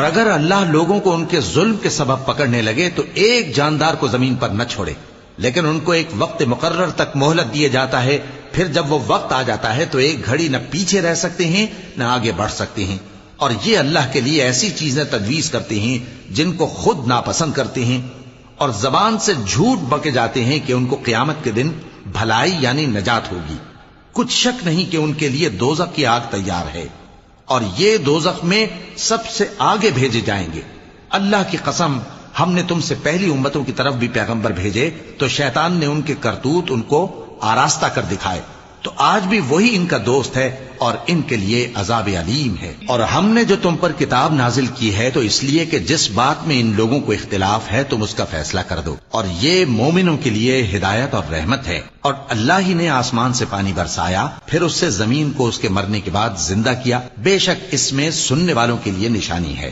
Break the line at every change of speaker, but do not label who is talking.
اور اگر اللہ لوگوں کو ان کے ظلم کے سبب پکڑنے لگے تو ایک جاندار کو زمین پر نہ چھوڑے، لیکن ان کو ایک وقت مقرر تک مہلت دیے جاتا ہے، پھر جب وہ وقت آ جاتا ہے تو ایک گھڑی نہ پیچھے رہ سکتے ہیں نہ آگے بڑھ سکتے ہیں، اور یہ اللہ کے لیے ایسی چیزیں تجویز کرتے ہیں جن کو خود ناپسند کرتے ہیں، اور زبان سے جھوٹ بکے جاتے ہیں کہ ان کو قیامت کے دن بھلائی یعنی نجات ہوگی۔ کچھ شک نہیں کہ ان کے لیے دوزخ کی آگ تیار ہے، اور یہ دوزخ میں سب سے آگے بھیجے جائیں گے۔ اللہ کی قسم، ہم نے تم سے پہلی امتوں کی طرف بھی پیغمبر بھیجے تو شیطان نے ان کے کرتوت ان کو آراستہ کر دکھائے، تو آج بھی وہی ان کا دوست ہے اور ان کے لیے عذاب علیم ہے۔ اور ہم نے جو تم پر کتاب نازل کی ہے تو اس لیے کہ جس بات میں ان لوگوں کو اختلاف ہے تم اس کا فیصلہ کر دو، اور یہ مومنوں کے لیے ہدایت اور رحمت ہے۔ اور اللہ ہی نے آسمان سے پانی برسایا، پھر اس سے زمین کو اس کے مرنے کے بعد زندہ کیا، بے شک اس میں سننے والوں کے لیے نشانی ہے۔